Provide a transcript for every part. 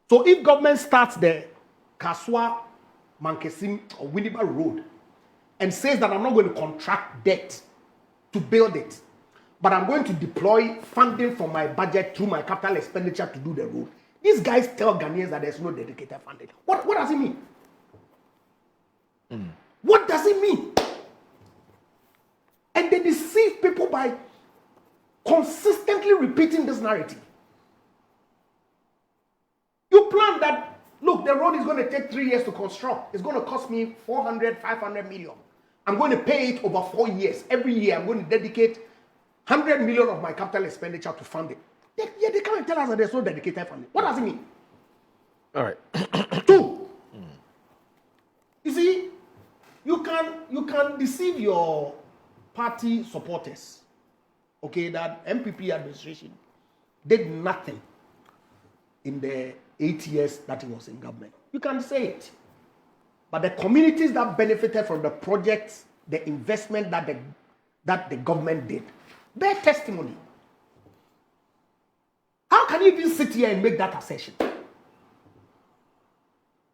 So if government starts the Kaswa Mankesim or Winneba Road and says that I'm not going to contract debt to build it, but I'm going to deploy funding from my budget through my capital expenditure to do the road, these guys tell Ghanaians that there's no dedicated funding. What does it mean? What does it mean? And they deceive people by consistently repeating this narrative. You plan that, look, the road is going to take 3 years to construct. It's going to cost me 400, 500 million. I'm going to pay it over 4 years. Every year, I'm going to dedicate 100 million of my capital expenditure to fund it. They come and tell us that there's no dedicated funding. What does it mean? All right. 2, you see, you can deceive your party supporters. Okay, that MPP administration did nothing in the 8 years that it was in government. You can say it. But the communities that benefited from the projects, the investment that the government did, bear testimony. How can you even sit here and make that assertion?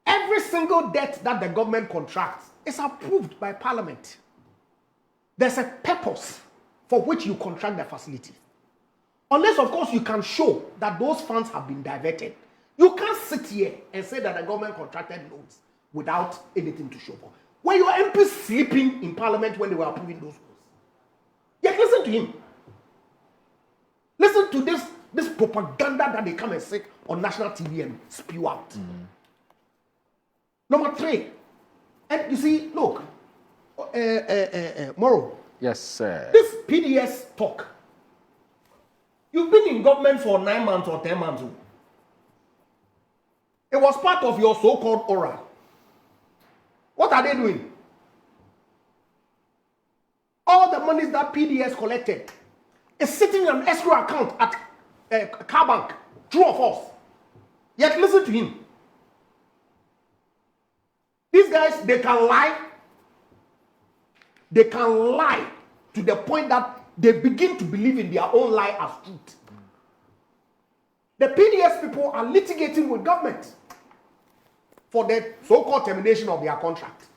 Every single debt that the government contracts is approved by Parliament. There's a purpose for which you contract the facility. Unless, of course, you can show that those funds have been diverted. You can't sit here and say that the government contracted loans without anything to show for. Were your MPs sleeping in Parliament when they were approving those loans? Yet listen to him. Listen to this propaganda that they come and sit on national TV and spew out. Number 3, and you see, look, Moro. Yes, sir. This PDS talk. You've been in government for 9 months or 10 months. It was part of your so-called aura. What are they doing? All the monies that PDS collected is sitting in an escrow account at Car Bank. True or false? Yet listen to him. These guys, they can lie. They can lie to the point that they begin to believe in their own lie as truth. The PDS people are litigating with government for the so-called termination of their contract.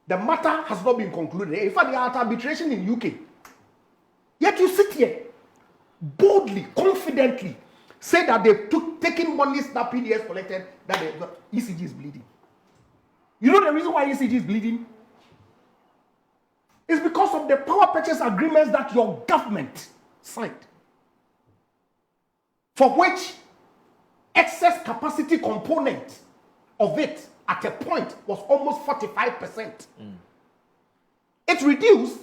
The matter has not been concluded. In fact, they are at arbitration in UK. Yet you sit here, boldly, confidently, say that they've taken monies that PDS collected, that the ECG is bleeding. You know the reason why ECG is bleeding? It's because of the power purchase agreements that your government signed, for which excess capacity component of it at a point was almost 45%. It's reduced,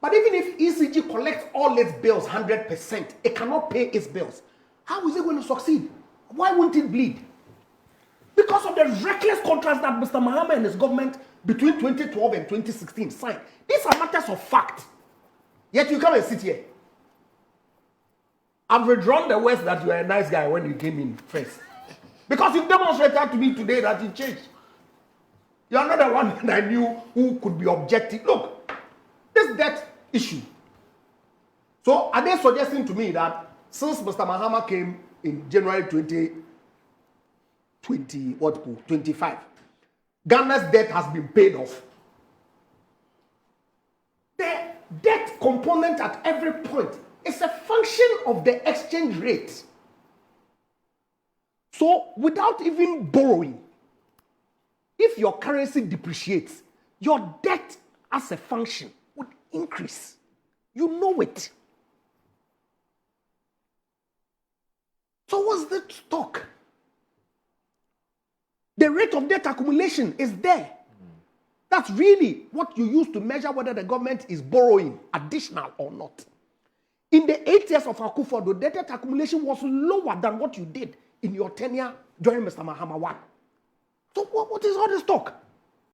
but even if ECG collects all its bills 100%, it cannot pay its bills. How is it going to succeed? Why won't it bleed? Because of the reckless contracts that Mr. Mahama and his government between 2012 and 2016 signed. These are matters of fact. Yet you come and sit here. I've redrawn the words that you are a nice guy when you came in first. Because you demonstrated to me today that you changed. You are not the one that I knew who could be objective. Look, this debt issue. So are they suggesting to me that since Mr. Mahama came in January 2025, Ghana's debt has been paid off? The debt component at every point is a function of the exchange rate. So without even borrowing, if your currency depreciates, your debt as a function would increase. You know it. So what's the talk? The rate of debt accumulation is there. That's really what you use to measure whether the government is borrowing additional or not. In the 8 years of Akufo-Addo, the debt accumulation was lower than what you did in your tenure during Mr. Mahama 1. So what is all this talk?